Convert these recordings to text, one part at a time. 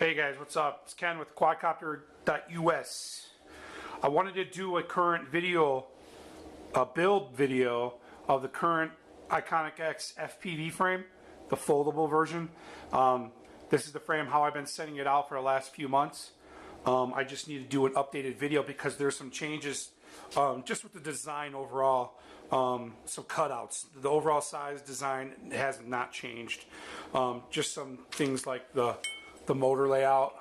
Hey guys, what's up? It's Ken with quadcopter.us. I wanted to do a current video, a build video of the current Iconic X FPV frame, the foldable version. This is the frame, how I've been sending it out for the last few months. I just need to do an updated video because there's some changes just with the design overall. Some cutouts. The overall size design has not changed. Just some things like the motor layout,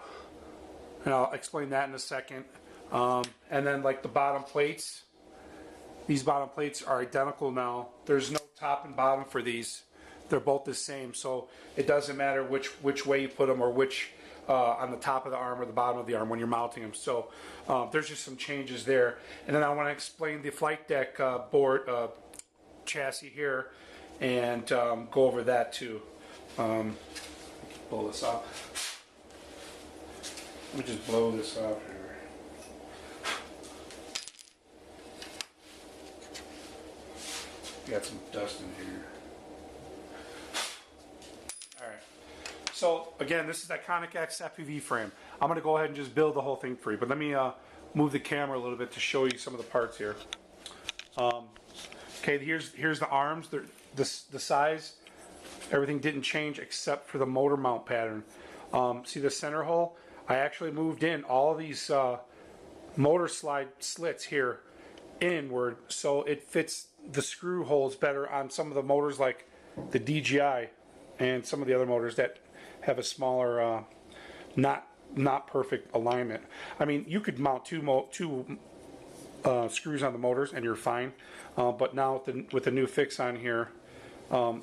and I'll explain that in a second. And then like the bottom plates, these bottom plates are identical now. There's no top and bottom for these. They're both the same, so it doesn't matter which way you put them or which on the top of the arm or the bottom of the arm when you're mounting them. So there's just some changes there. And then I want to explain the flight deck board chassis here and go over that too. Blow this up. Let me just blow this out here. Got some dust in here. Alright. So again, this is Iconic X FPV frame. I'm going to go ahead and just build the whole thing for you. But let me move the camera a little bit to show you some of the parts here. Okay, here's the arms. The size, everything didn't change except for the motor mount pattern. See the center hole? I actually moved in all these motor slide slits here inward so it fits the screw holes better on some of the motors like the DJI and some of the other motors that have a smaller not perfect alignment. I mean, you could mount two screws on the motors and you're fine, but now with the new fix on here, what's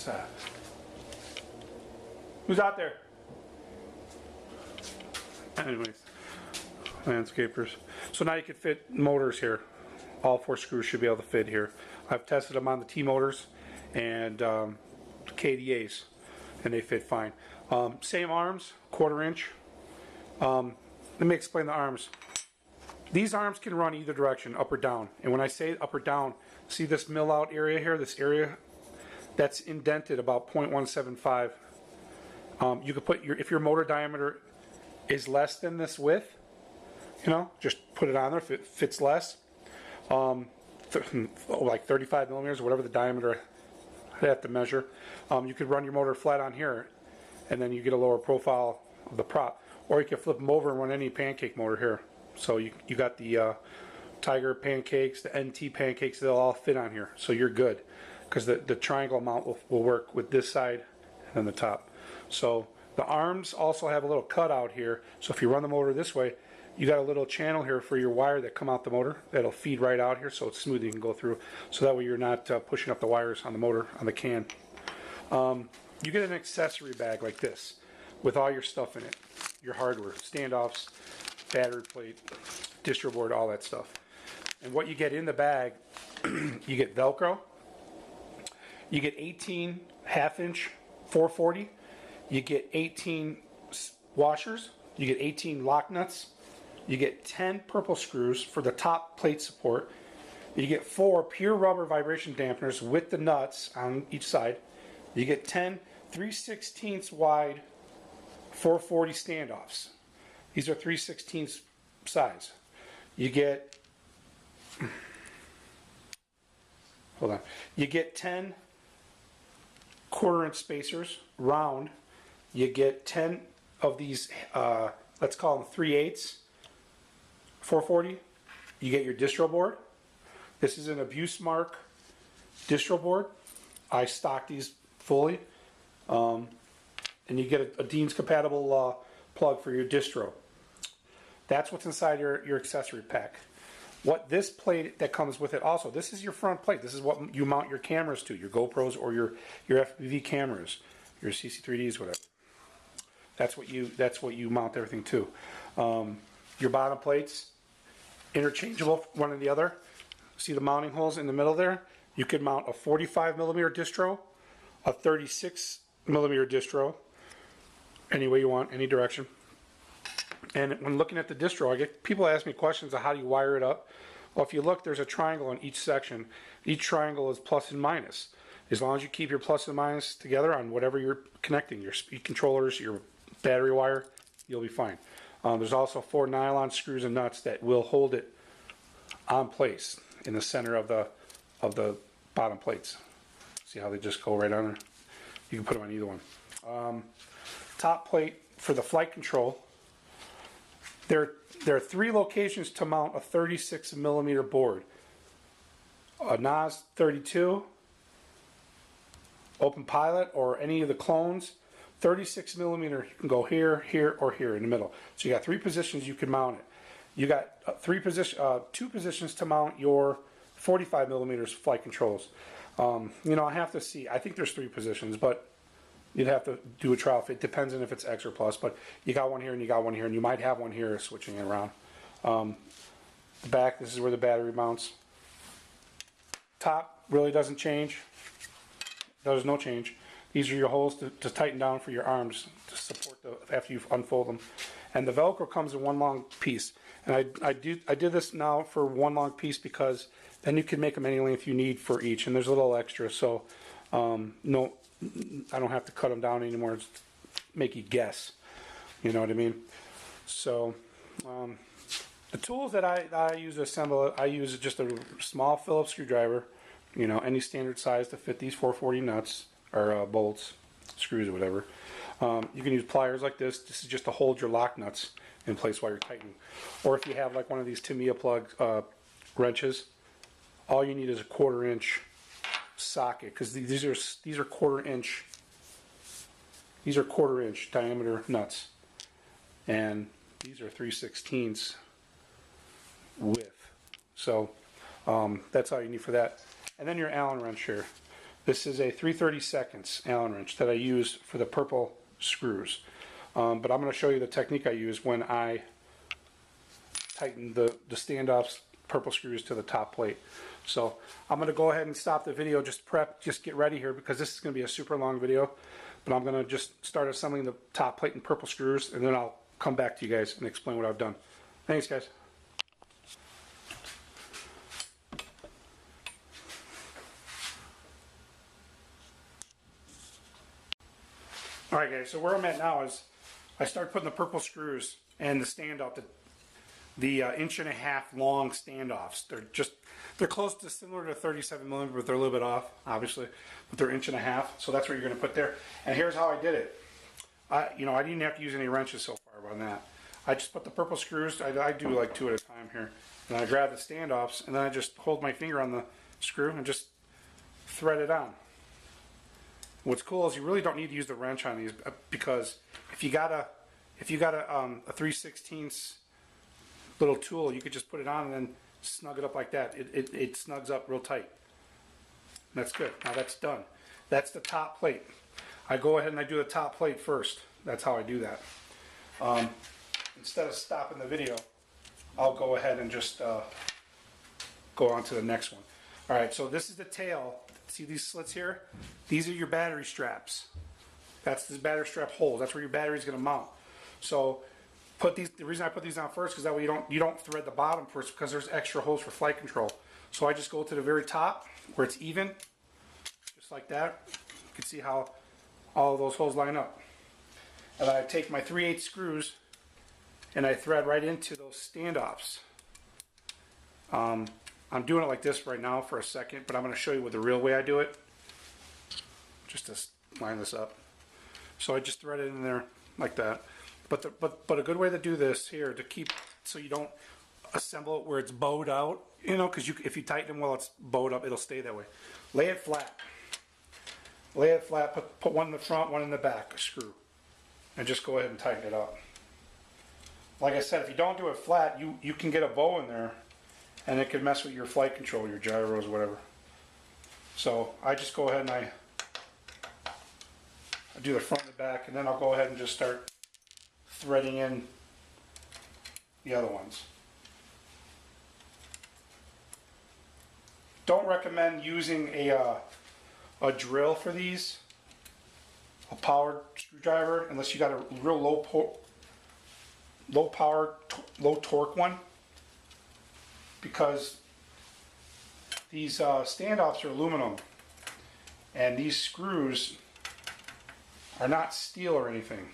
that? Who's out there? Anyways, landscapers. So now you can fit motors here. All 4 screws should be able to fit here. I've tested them on the T motors and KDAs, and they fit fine. Same arms, 1/4 inch. Let me explain the arms. These arms can run either direction, up or down. And when I say up or down, see this mill out area here, this area that's indented about 0.175. You could put if your motor diameter is less than this width, just put it on there if it fits less. Like 35 millimeters, or whatever the diameter I have to measure. You could run your motor flat on here, and then you get a lower profile of the prop. Or you can flip them over and run any pancake motor here. So you got the Tiger pancakes, the NT pancakes, they'll all fit on here. So you're good, because the triangle mount will work with this side and the top. So the arms also have a little cutout here. So if you run the motor this way, you got a little channel here for your wire that come out the motor that'll feed right out here, so it's smooth, you can go through. So that way you're not pushing up the wires on the motor, on the can. You get an accessory bag like this with all your stuff in it. Your hardware, standoffs, battery plate, distro board, all that stuff. And what you get in the bag, you get Velcro, you get 18 1/2-inch 440, you get 18 washers, you get 18 lock nuts, you get 10 purple screws for the top plate support, you get 4 pure rubber vibration dampeners with the nuts on each side, you get 10 3/16 wide 440 standoffs. These are 3/16 size. You get, hold on, you get 10 1/4 inch spacers, round. You get 10 of these, let's call them 3/8 440. You get your distro board. This is an Abuse Mark distro board. I stock these fully. And you get a Dean's compatible plug for your distro. That's what's inside your accessory pack. What this plate that comes with it also, this is your front plate. This is what you mount your cameras to, your GoPros or your FPV cameras, your CC3Ds, whatever. That's what you mount everything to. Your bottom plates, interchangeable one and the other. See the mounting holes in the middle there? You could mount a 45 millimeter distro, a 36 millimeter distro, any way you want, any direction. And when looking at the distro, I get people ask me questions of how do you wire it up. Well, if you look, there's a triangle on each section. Each triangle is plus and minus. As long as you keep your plus and minus together on whatever you're connecting, your speed controllers, your battery wire, you'll be fine. There's also 4 nylon screws and nuts that will hold it on place in the center of the bottom plates. See how they just go right on there? You can put them on either one. Top plate for the flight control. There are 3 locations to mount a 36 millimeter board. A NAS 32, Open Pilot, or any of the clones. 36 millimeter, you can go here, here, or here in the middle. So you got 3 positions you can mount it. You got 2 positions to mount your 45 millimeters flight controls. You know, I have to see. I think there's 3 positions, but you'd have to do a trial. It depends on if it's X or plus, but you got one here and you got one here, and you might have one here switching it around. The back, this is where the battery mounts. Top really doesn't change. There's no change. These are your holes to tighten down for your arms to support after you unfold them. And the Velcro comes in one long piece. And I did this now for one long piece because then you can make them any length you need for each. And there's a little extra, so no, I don't have to cut them down anymore. It's make you guess. You know what I mean? So the tools that I use to assemble it, I use just a small Phillips screwdriver. You know, any standard size to fit these 440 nuts or bolts, screws, or whatever. You can use pliers like this. This is just to hold your lock nuts in place while you're tightening. Or if you have like one of these Tamiya plug wrenches, all you need is a 1/4 inch socket, because these are 1/4 inch. These are 1/4 inch diameter nuts, and these are 3/16 width. So that's all you need for that. And then your Allen wrench here. This is a 3/32 Allen wrench that I use for the purple screws. But I'm going to show you the technique I use when I tighten the standoffs purple screws to the top plate. So I'm going to go ahead and stop the video, just get ready here, because this is going to be a super long video. But I'm going to just start assembling the top plate and purple screws, and then I'll come back to you guys and explain what I've done. Thanks, guys. Alright guys, so where I'm at now is I start putting the purple screws and the standoff, the 1.5 inch long standoffs. They're close to similar to 37 millimeter, but they're a little bit off, obviously. But they're 1.5 inch, so that's what you're going to put there. And here's how I did it. I didn't have to use any wrenches so far on that. I just put the purple screws, I do like 2 at a time here. And I grab the standoffs, and then I just hold my finger on the screw and just thread it on. What's cool is you really don't need to use the wrench on these, because if you got a 3/16 little tool, you could just put it on and then snug it up like that. It snugs up real tight. That's good. Now that's done. That's the top plate. I go ahead and I do the top plate first. That's how I do that. Instead of stopping the video, I'll go ahead and just go on to the next one. All right, so this is the tail. See these slits here? These are your battery straps. That's the battery strap holes. That's where your battery is going to mount. So the reason I put these on first is that way you don't thread the bottom first, because there's extra holes for flight control. So I just go to the very top where it's even, just like that. You can see how all of those holes line up. And then I take my 3/8 screws and I thread right into those standoffs. I'm doing it like this right now for a second, but I'm going to show you what the real way I do it, just to line this up. So I just thread it in there like that. But a good way to do this here, to keep, so you don't assemble it where it's bowed out, because if you tighten them while it's bowed up, it'll stay that way. Lay it flat. Lay it flat. Put one in the front, one in the back, a screw, and just go ahead and tighten it up. Like I said, if you don't do it flat, you can get a bow in there, and it could mess with your flight control, your gyros, whatever. So I just go ahead and I do the front and the back, and then I'll go ahead and just start threading in the other ones. Don't recommend using a drill for these, a powered screwdriver, unless you got a real low power, low torque one, because these standoffs are aluminum, And these screws are not steel or anything,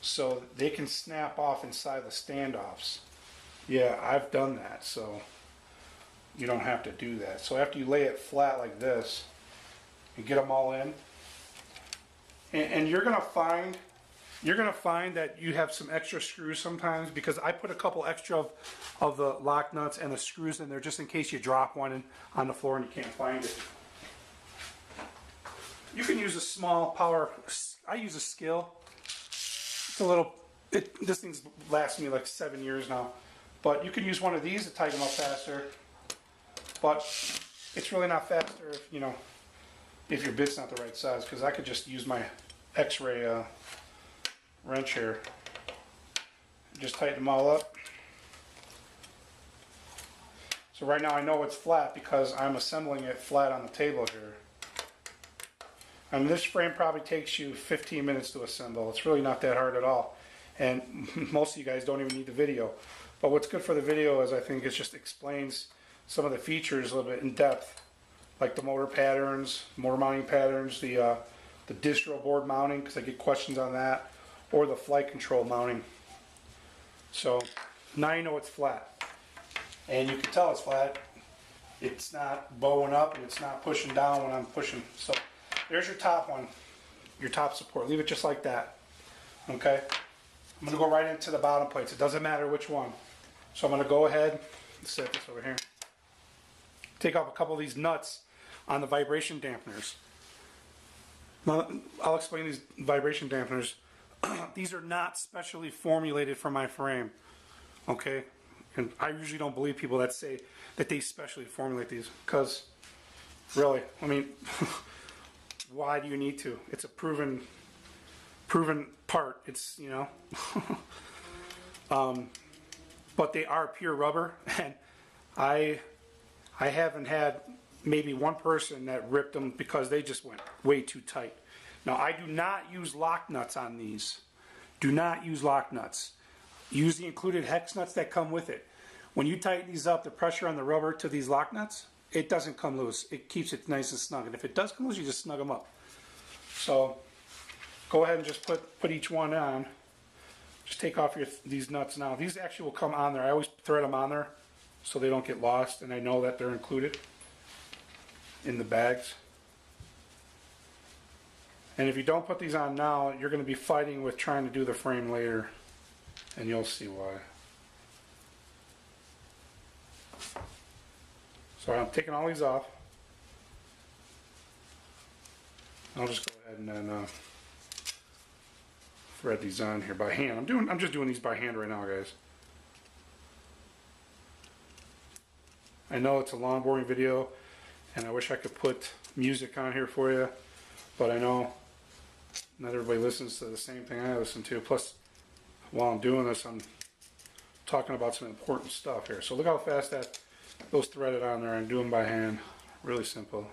so they can snap off inside the standoffs. Yeah, I've done that, so you don't have to do that. So after you lay it flat like this, you get them all in, and you're gonna find that you have some extra screws sometimes, because I put a couple extra of the lock nuts and the screws in there just in case you drop one on the floor and you can't find it. You can use a small power. I use a skill. It's a little. This thing's lasted me like 7 years now, but you can use one of these to tighten them up faster. But it's really not faster if your bit's not the right size, because I could just use my X-ray wrench here. Just tighten them all up. So right now I know it's flat because I'm assembling it flat on the table here. I mean, this frame probably takes you 15 minutes to assemble. It's really not that hard at all. And most of you guys don't even need the video. But what's good for the video is I think it just explains some of the features a little bit in depth, like the motor patterns, motor mounting patterns, the distro board mounting, because I get questions on that, or the flight control mounting. So now you know it's flat. And you can tell it's flat. It's not bowing up and it's not pushing down when I'm pushing. So there's your top one, your top support. Leave it just like that. Okay? I'm going to go right into the bottom plates. It doesn't matter which one. So I'm going to go ahead and set this over here. Take off a couple of these nuts on the vibration dampeners. Now, I'll explain these vibration dampeners. These are not specially formulated for my frame. Okay? And I usually don't believe people that say that they specially formulate these, because really, I mean, why do you need to? It's a proven part. It's, but they are pure rubber, and I haven't had maybe one person that ripped them because they just went way too tight. Now, I do not use lock nuts on these. Do not use lock nuts. Use the included hex nuts that come with it. When you tighten these up, the pressure on the rubber to these lock nuts, it doesn't come loose. It keeps it nice and snug. And if it does come loose, you just snug them up. So go ahead and just put each one on. Just take off these nuts now. These actually will come on there. I always thread them on there so they don't get lost, and I know that they're included in the bags. And if you don't put these on now, you're going to be fighting with trying to do the frame later, and you'll see why. So I'm taking all these off. I'll just go ahead and then thread these on here by hand. I'm just doing these by hand right now, guys. I know it's a long, boring video, and I wish I could put music on here for you, but I know not everybody listens to the same thing I listen to. Plus, while I'm doing this, I'm talking about some important stuff here. So look how fast those threaded on there, and do them by hand. Really simple.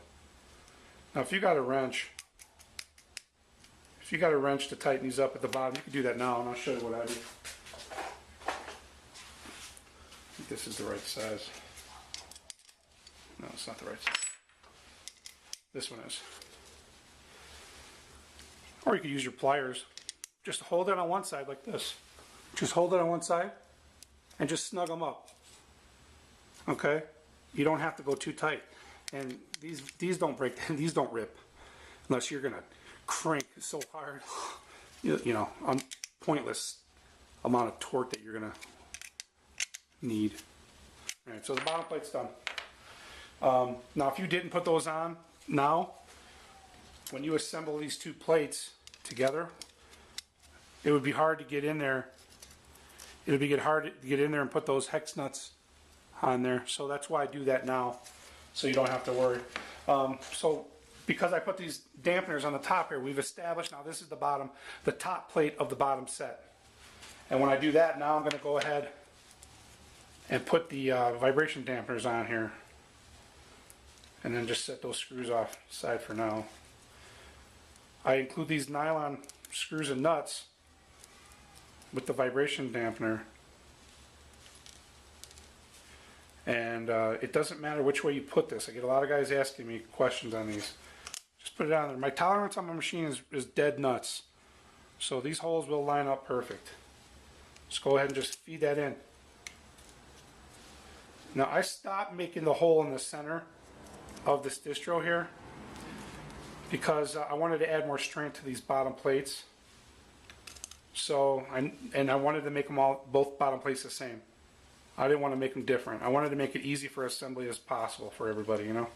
Now, if you got a wrench, to tighten these up at the bottom, you can do that now, and I'll show you what I do. I think this is the right size. No, it's not the right size. This one is. Or you could use your pliers. Just hold it on one side like this. Just hold it on one side and just snug them up. Okay? You don't have to go too tight. And these don't break, these don't rip unless you're gonna crank so hard, on pointless amount of torque that you're gonna need. All right, so the bottom plate's done. Now, if you didn't put those on now, when you assemble these two plates together, it would be hard to get in there. It would be hard to get in there and put those hex nuts on there. So that's why I do that now, so you don't have to worry. So because I put these dampeners on the top here, we've established now this is the top plate of the bottom set. And when I do that, now I'm going to go ahead and put the vibration dampeners on here, and then just set those screws off side for now. I include these nylon screws and nuts with the vibration dampener, and it doesn't matter which way you put this. I get a lot of guys asking me questions on these. Just put it on there. My tolerance on my machine is dead nuts. So these holes will line up perfect. Just go ahead and just feed that in. Now I stopped making the hole in the center of this distro here because I wanted to add more strength to these bottom plates. So, I wanted to make them both bottom plates the same. I didn't want to make them different. I wanted to make it easy for assembly as possible for everybody, you know.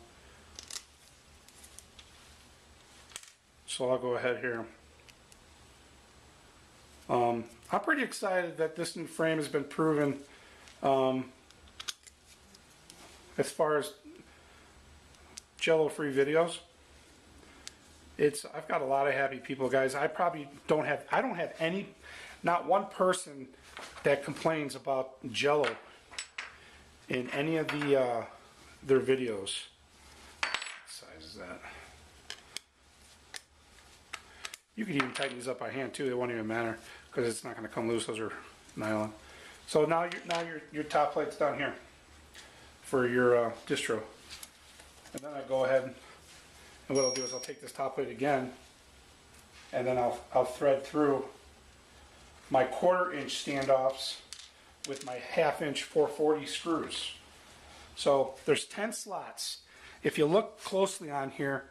So I'll go ahead here. I'm pretty excited that this new frame has been proven as far as Jello-free videos. I've got a lot of happy people, guys. I don't have not one person that complains about Jello in any of their videos. What size is that? You could even tighten these up by hand too. It won't even matter because it's not going to come loose. Those are nylon. So now your top plate's down here for your distro, and then I go ahead. And what I'll do is I'll take this top plate again, and then I'll thread through my 1/4 inch standoffs with my 1/2 inch 440 screws. So there's 10 slots. If you look closely on here,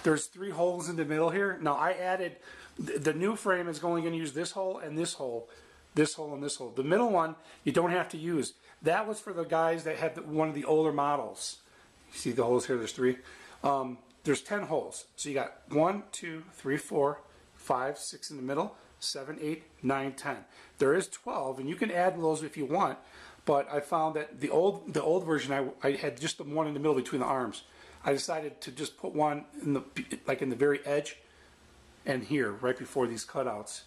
there's 3 holes in the middle here. Now I added, the new frame is only going to use this hole and this hole, this hole and this hole. The middle one you don't have to use. That was for the guys that had one of the older models. You see the holes here, there's 3. There's 10 holes. So you got 1, 2, 3, 4, 5, 6 in the middle, 7, 8, 9, 10. There is 12, and you can add those if you want, but I found that the old version, I had just the one in the middle between the arms. I decided to just put one in the very edge and here, right before these cutouts.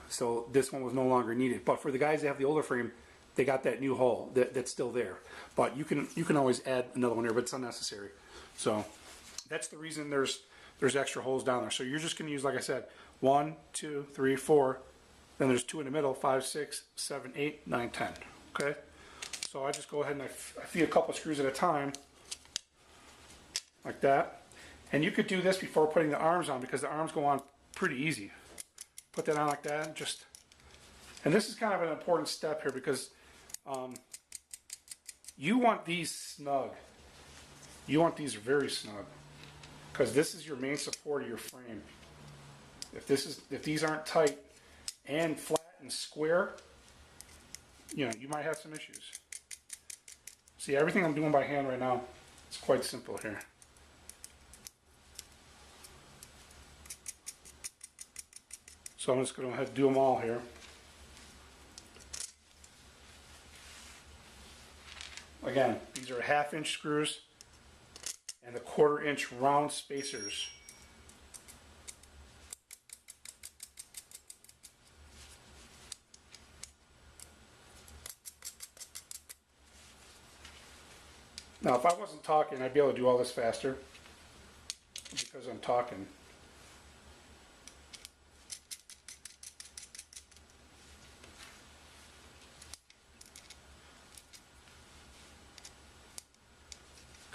So this one was no longer needed. But for the guys that have the older frame, they got that new hole that's still there. But you can always add another one here, but it's unnecessary. So that's the reason there's extra holes down there. So you're just going to use, like I said, 1, 2, 3, 4. Then there's 2 in the middle, 5, 6, 7, 8, 9, 10. Okay? So I just go ahead and I feed a couple screws at a time, like that. And you could do this before putting the arms on because the arms go on pretty easy. Put that on like that, and this is kind of an important step here because you want these snug. You want these very snug because this is your main support of your frame. If these aren't tight and flat and square, you might have some issues. See, everything I'm doing by hand right now, it's quite simple here. So I'm just going to go ahead and do them all here. Again, these are 1/2 inch screws and the 1/4 inch round spacers. Now, if I wasn't talking, I'd be able to do all this faster because I'm talking.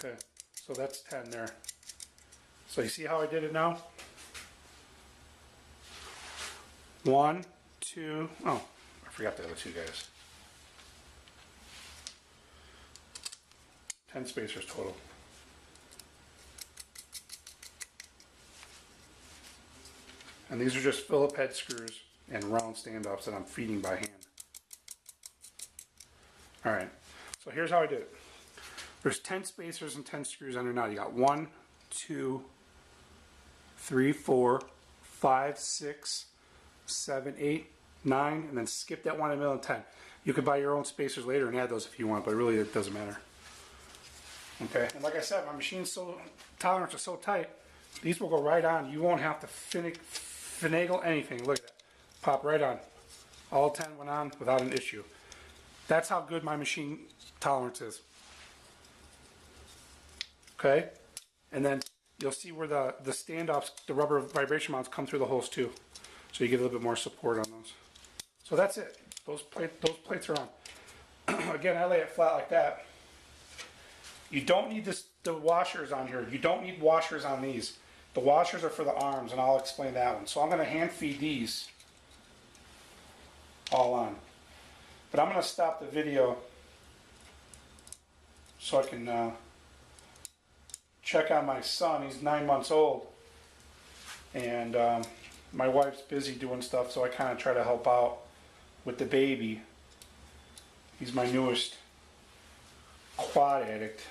Okay, so that's 10 there. So you see how I did it now? 1, 2, oh, I forgot the other 2 guys. 10 spacers total. And these are just Phillip head screws and round standoffs that I'm feeding by hand. Alright, so here's how I did it. There's 10 spacers and 10 screws under now. You got 1, 2, 3, 4, 5, 6, 7, 8, 9, and then skip that one in the middle and 10. You could buy your own spacers later and add those if you want, but really it doesn't matter. Okay, and like I said, my machine's tolerance is so tight, these will go right on. You won't have to finagle anything. Look at that. Pop right on. All 10 went on without an issue. That's how good my machine tolerance is. Okay, and then you'll see where the standoffs, the rubber vibration mounts come through the holes too. So you get a little bit more support on those. So that's it. Those plates are on. Again, I lay it flat like that. You don't need the washers on here. You don't need washers on these. The washers are for the arms, and I'll explain that one. So I'm going to hand feed these all on. But I'm going to stop the video so I can check on my son. He's 9 months old, and my wife's busy doing stuff, so I kind of try to help out with the baby. He's my newest quad addict,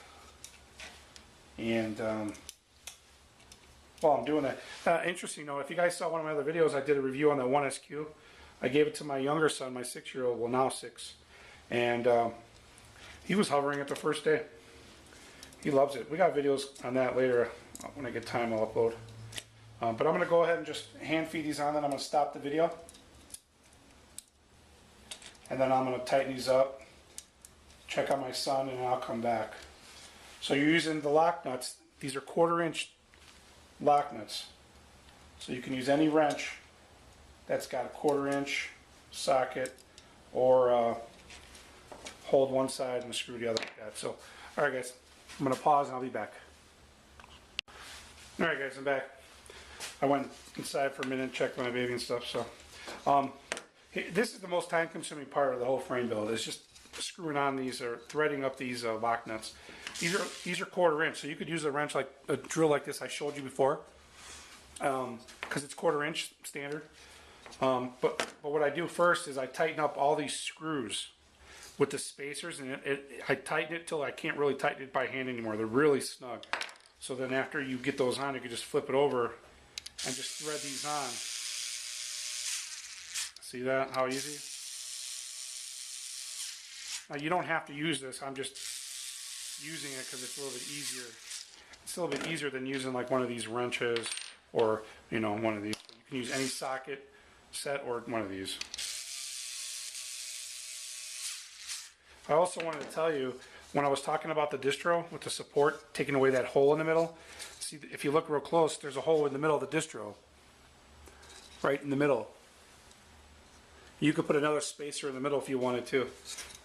and while I'm doing that, interesting though, if you guys saw one of my other videos, I did a review on the 1SQ. I gave it to my younger son, my 6-year-old, well now 6, and he was hovering it the first day. He loves it. We got videos on that later. When I get time, I'll upload. But I'm going to go ahead and just hand feed these on, then I'm going to stop the video. And then I'm going to tighten these up, check on my son, and I'll come back. So you're using the lock nuts. These are 1/4-inch lock nuts. So you can use any wrench that's got a 1/4-inch socket, or hold one side and screw the other like that. So, alright guys, I'm going to pause and I'll be back. Alright guys, I'm back. I went inside for a minute and checked my baby and stuff. So, this is the most time consuming part of the whole frame build. It's just screwing on these or threading up these lock nuts. These are 1/4-inch, so you could use a wrench like a drill like this I showed you before, because it's 1/4-inch standard. But what I do first is I tighten up all these screws with the spacers, and I tighten it till I can't really tighten it by hand anymore. They're really snug. So then after you get those on, you can just flip it over and just thread these on. See that? How easy? Now you don't have to use this. I'm just using it because it's a little bit easier. It's a little bit easier than using like one of these wrenches, or one of these. You can use any socket set or one of these. I also wanted to tell you, when I was talking about the distro with the support, taking away that hole in the middle, see if you look real close, there's a hole in the middle of the distro. Right in the middle. You could put another spacer in the middle if you wanted to.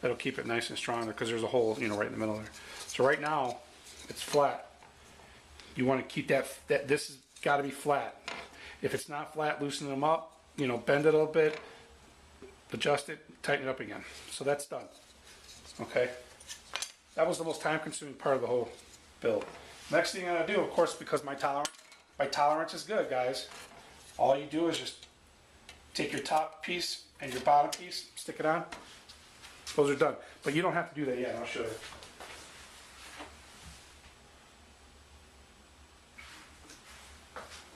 That'll keep it nice and strong because there's a hole, right in the middle there. So right now, it's flat. You want to keep that this has got to be flat. If it's not flat, loosen them up, bend it a little bit, adjust it, tighten it up again. So that's done. Okay? That was the most time consuming part of the whole build. Next thing I'm going to do, of course, because my tolerance is good, guys, all you do is just take your top piece and your bottom piece, stick it on. Those are done. But you don't have to do that yet. I'll show you.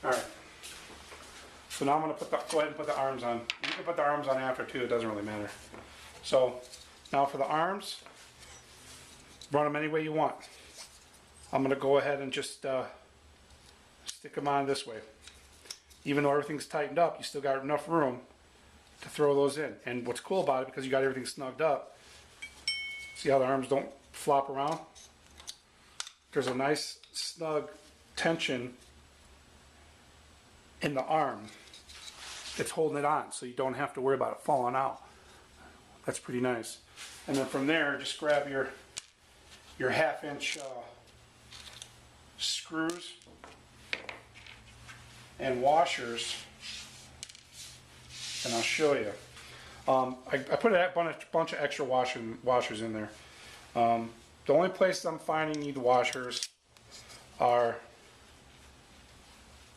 Alright. So now I'm going to go ahead and put the arms on. You can put the arms on after too. It doesn't really matter. So now for the arms, run them any way you want. I'm going to go ahead and just stick them on this way. Even though everything's tightened up, you still got enough room to throw those in. And what's cool about it, because you got everything snugged up, see how the arms don't flop around? There's a nice snug tension in the arm that's holding it on, so you don't have to worry about it falling out. That's pretty nice. And then from there, just grab your 1/2-inch screws and washers, and I'll show you. I put a bunch of extra washers in there. The only place I'm finding you need washers are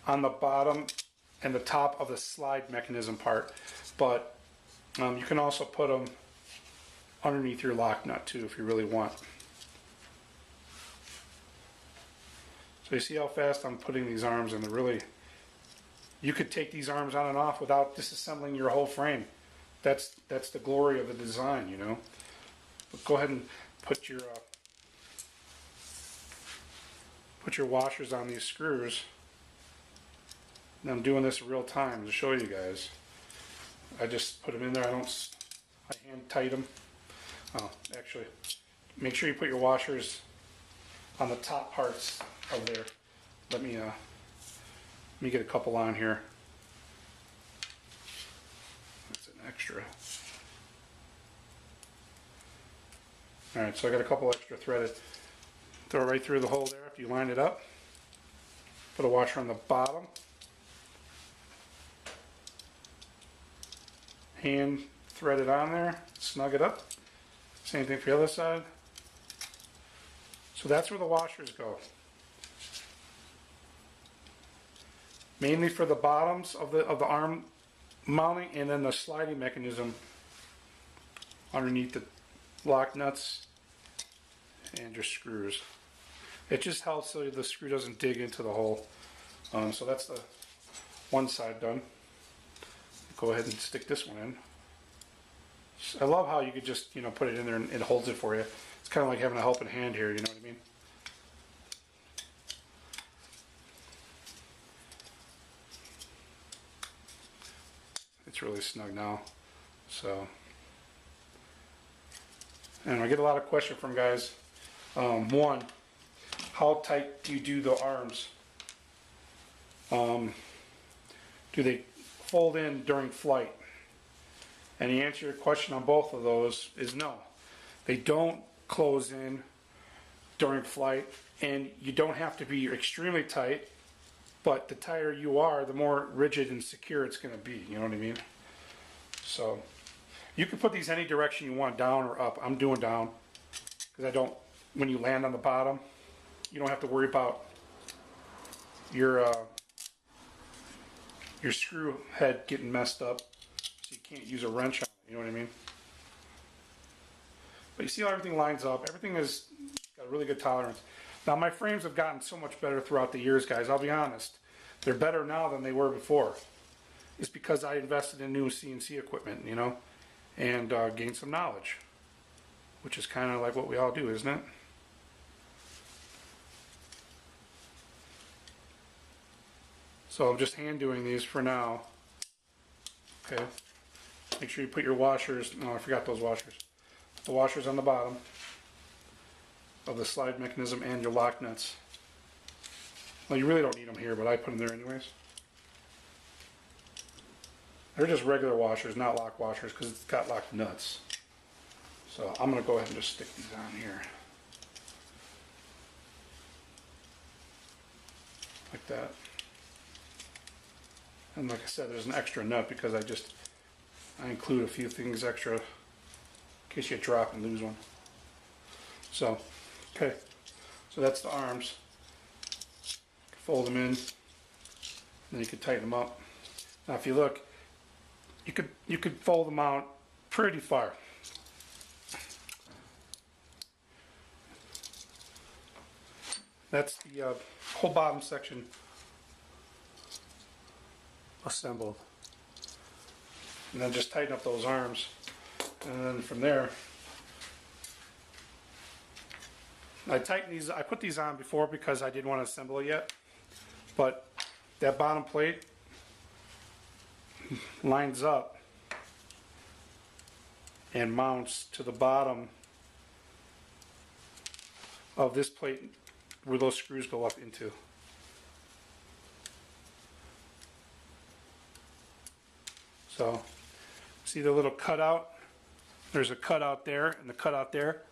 on the bottom and the top of the slide mechanism part, but you can also put them underneath your lock nut too if you really want. So you see how fast I'm putting these arms in. They're really, you could take these arms on and off without disassembling your whole frame. That's the glory of the design, But go ahead and put your washers on these screws. And I'm doing this in real time to show you guys. I just put them in there. I hand tight them. Oh, actually, make sure you put your washers on the top parts of there. Let me get a couple on here. That's an extra. All right, so I got a couple extra threaded. Throw it right through the hole there after you line it up. Put a washer on the bottom. Hand thread it on there, snug it up. Same thing for the other side. So that's where the washers go. Mainly for the bottoms of the arm mounting, and then the sliding mechanism underneath the lock nuts and your screws. It just helps so the screw doesn't dig into the hole. So that's the one side done. Go ahead and stick this one in. I love how you could just, you know, put it in there and it holds it for you. It's kind of like having a helping hand here, you know what I mean? It's really snug now. So, and I get a lot of questions from guys. One, how tight do you do the arms? Do they fold in during flight? And the answer to your question on both of those is no. They don't close in during flight, and you don't have to be extremely tight, but the tighter you are, the more rigid and secure it's going to be, you know what I mean? So you can put these any direction you want, down or up. I'm doing down because I don't, when you land on the bottom, you don't have to worry about your screw head getting messed up, so you can't use a wrench on it, you know what I mean? But you see how everything lines up. Everything has got a really good tolerance. Now my frames have gotten so much better throughout the years, guys. I'll be honest. They're better now than they were before. It's because I invested in new CNC equipment, you know, and gained some knowledge, which is kind of like what we all do, isn't it? So I'm just hand doing these for now. Okay. Make sure you put your washers. No, I forgot those washers. The washers on the bottom of the slide mechanism and your lock nuts. Well, you really don't need them here, but I put them there anyways. They're just regular washers, not lock washers, because it's got locked nuts. So I'm going to go ahead and just stick these on here. Like that. And like I said, there's an extra nut because I include a few things extra in case you drop and lose one. So, okay. So that's the arms. Fold them in, and then you can tighten them up. Now if you look, you could fold them out pretty far. That's the whole bottom section assembled. And then just tighten up those arms. And then from there, I tighten these. I put these on before because I didn't want to assemble it yet. But that bottom plate lines up and mounts to the bottom of this plate where those screws go up into. So, see the little cutout? There's a cutout there and the cutout there.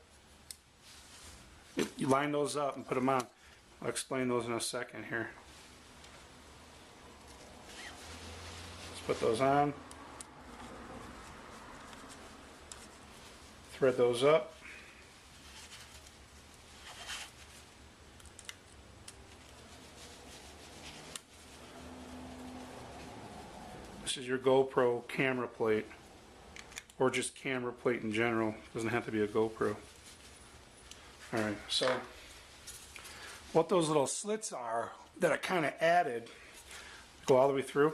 You line those up and put them on. I'll explain those in a second here. Let's put those on. Thread those up. This is your GoPro camera plate, or just camera plate in general. Doesn't have to be a GoPro. Alright, so what those little slits are that I kind of added, go all the way through.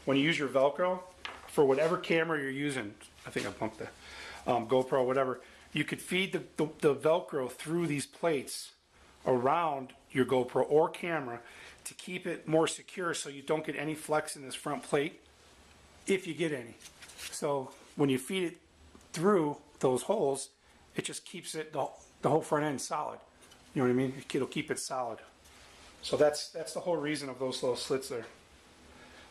When you use your Velcro, for whatever camera you're using, I think I bumped the GoPro, whatever, you could feed the Velcro through these plates around your GoPro or camera to keep it more secure so you don't get any flex in this front plate, if you get any. So when you feed it through those holes, it just keeps it the whole front end solid. You know what I mean? It'll keep it solid. So that's the whole reason of those little slits there.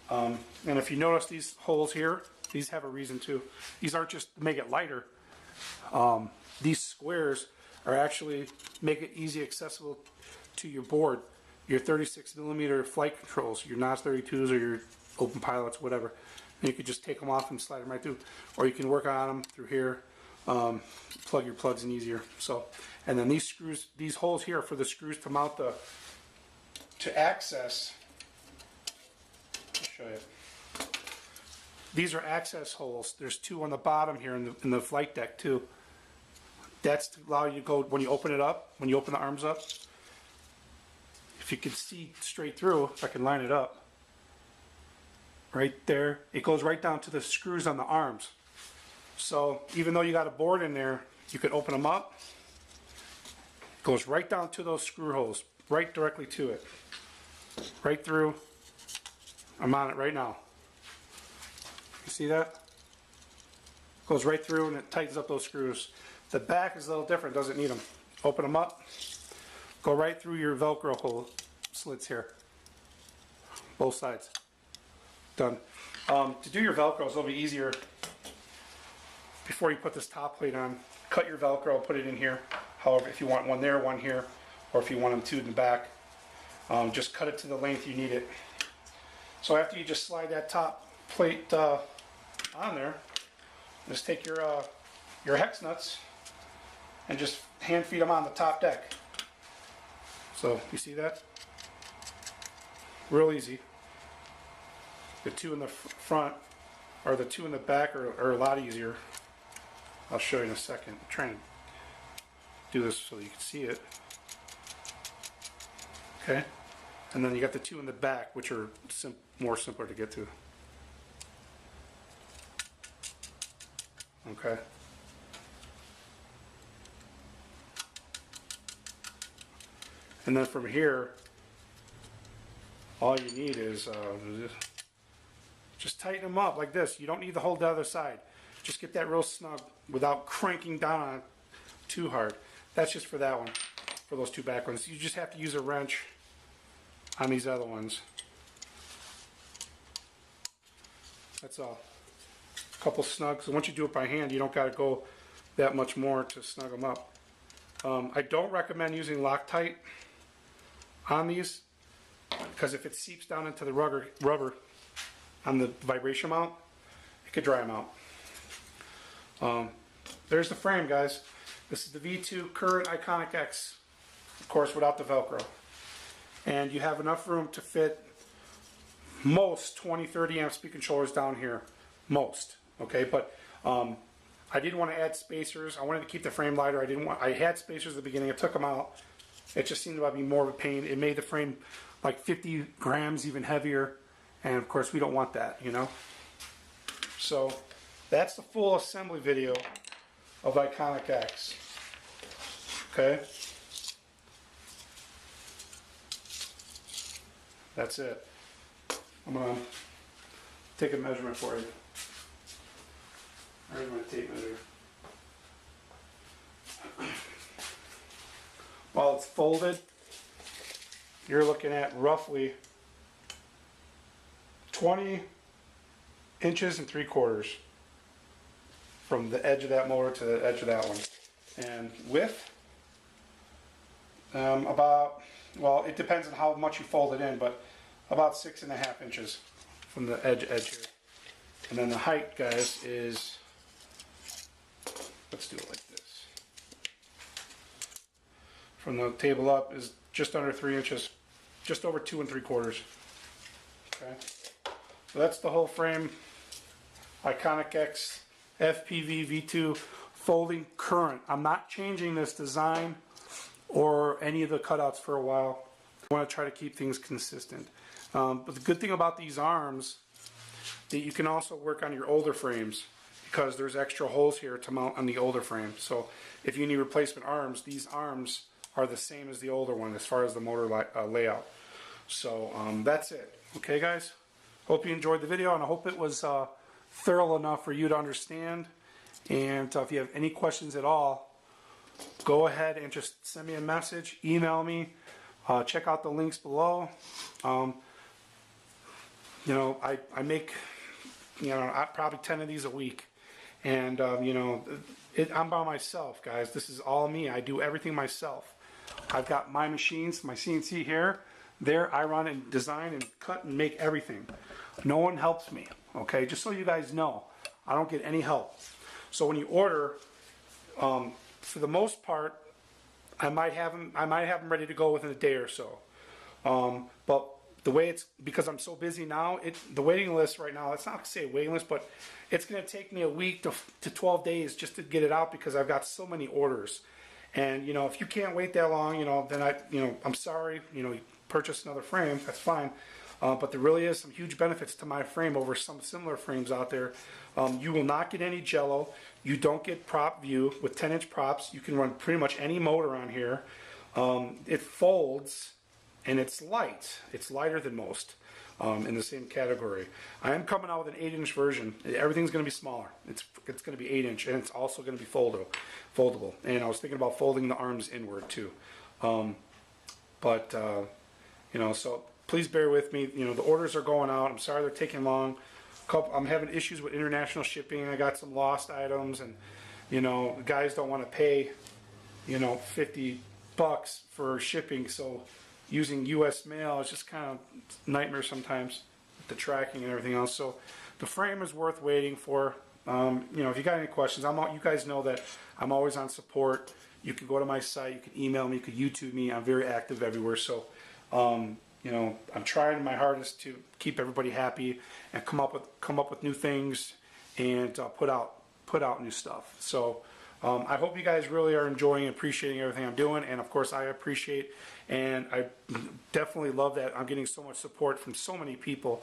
And if you notice these holes here, these have a reason too. These aren't just to make it lighter. These squares are actually make it easy accessible to your board. your 36mm flight controls, your NOS 32s or your open pilots, whatever. And you could just take them off and slide them right through. Or you can work on them through here, plug your plugs in easier. So, and then these screws, these holes here are for the screws to mount the, to access, I'll show you. These are access holes. There's two on the bottom here in the flight deck too. That's to allow you to go, when you open it up, when you open the arms up, if you can see straight through, if I can line it up, right there, it goes right down to the screws on the arms. So even though you got a board in there, you can open them up. It goes right down to those screw holes, right directly to it. Right through. I'm on it right now. You see that? Goes right through and it tightens up those screws. The back is a little different, doesn't need them. Open them up, go right through your Velcro hole slits here. Both sides. Done. To do your Velcro, it's a little bit easier. Before you put this top plate on, cut your Velcro, put it in here. However, if you want one there, one here, or if you want them two in the back, just cut it to the length you need it. So after you just slide that top plate on there, just take your hex nuts and just hand feed them on the top deck. So you see that? Real easy. The two in the front or the two in the back are a lot easier. I'll show you in a second. I'm trying to do this so you can see it. Okay, and then you got the two in the back, which are more simpler to get to. Okay. And then from here, all you need is just tighten them up like this. You don't need to hold the other side. Just get that real snug without cranking down on it too hard. That's just for that one, for those two back ones. You just have to use a wrench on these other ones. That's all. A couple snugs. So once you do it by hand, you don't got to go that much more to snug them up. I don't recommend using Loctite on these, because if it seeps down into the rubber on the vibration mount, it could dry them out. There's the frame, guys. This is the V2 Current Iconic X, of course without the Velcro. And you have enough room to fit most 20-30 amp speed controllers down here. Most. Okay, but I didn't want to add spacers. I wanted to keep the frame lighter. I had spacers at the beginning. I took them out. It just seemed to be more of a pain. It made the frame like 50 grams even heavier, and of course we don't want that, you know. So that's the full assembly video of Iconic X. Okay, that's it. I'm gonna take a measurement for you. Where's my tape measure? While it's folded, you're looking at roughly 20 inches and 3/4 from the edge of that motor to the edge of that one. And width, about, well, it depends on how much you fold it in, but about 6.5 inches from the edge here. And then the height, guys, is, let's do it like this. From the table up is just under 3 inches, just over 2 3/4. Okay, so that's the whole frame. Iconic X FPV V2 folding current. I'm not changing this design or any of the cutouts for a while. I want to try to keep things consistent. But the good thing about these arms, that you can also work on your older frames, because there's extra holes here to mount on the older frame. So if you need replacement arms, these arms are the same as the older one as far as the motor layout. So that's it. Okay, guys? Hope you enjoyed the video, and I hope it was thorough enough for you to understand. And if you have any questions at all, go ahead and just send me a message, email me, check out the links below. You know, I make, you know, probably 10 of these a week. And, you know, I'm by myself, guys. This is all me. I do everything myself. I've got my machines, my CNC here. There, I run and design and cut and make everything. No one helps me, okay? Just so you guys know, I don't get any help. So when you order, for the most part, I might have them ready to go within a day or so. But the way it's, because I'm so busy now, the waiting list right now, it's not to say a waiting list, but it's going to take me a week to 12 days just to get it out because I've got so many orders. And, you know, if you can't wait that long, you know, then I'm sorry, you purchase another frame, that's fine. But there really is some huge benefits to my frame over some similar frames out there. You will not get any jello. You don't get prop view with 10-inch props. You can run pretty much any motor on here. It folds and it's light. It's lighter than most in the same category. I am coming out with an 8-inch version. Everything's going to be smaller. It's going to be 8-inch and it's also going to be foldable. And I was thinking about folding the arms inward too. So please bear with me. You know, the orders are going out. I'm sorry they're taking long. I'm having issues with international shipping. I got some lost items, and you know, the guys don't want to pay, you know, $50 for shipping. So using U.S. mail is just kind of nightmare sometimes with the tracking and everything else. So the frame is worth waiting for. You know, if you got any questions, you guys know that I'm always on support. You can go to my site. You can email me. You can YouTube me. I'm very active everywhere. So. You know, I'm trying my hardest to keep everybody happy and come up with new things and put out new stuff. So I hope you guys really are enjoying and appreciating everything I'm doing, and of course I appreciate and I definitely love that I'm getting so much support from so many people.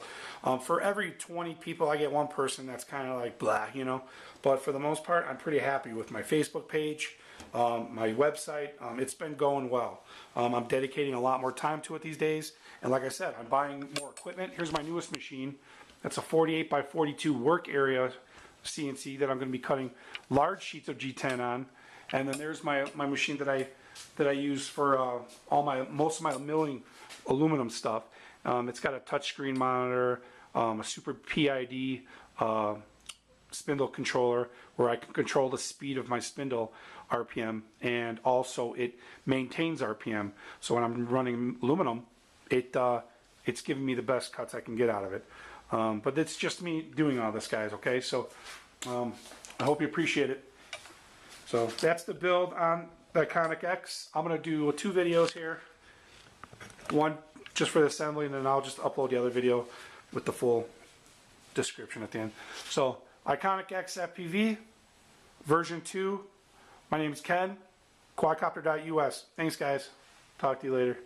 For every 20 people I get one person that's kind of like blah, you know, but for the most part I'm pretty happy with my Facebook page. My website, it's been going well. I'm dedicating a lot more time to it these days. And like I said, I'm buying more equipment. Here's my newest machine. That's a 48 by 42 work area CNC that I'm going to be cutting large sheets of G10 on. And then there's my machine that I use for most of my milling aluminum stuff. It's got a touchscreen monitor, a super PID spindle controller where I can control the speed of my spindle RPM, and also it maintains RPM. So when I'm running aluminum, it's giving me the best cuts I can get out of it. But it's just me doing all this, guys, okay? So I hope you appreciate it. So that's the build on the Iconic X. I'm going to do 2 videos here. One just for the assembly, and then I'll just upload the other video with the full description at the end. So Iconic X FPV version 2. My name is Ken, quadcopter.us. Thanks, guys. Talk to you later.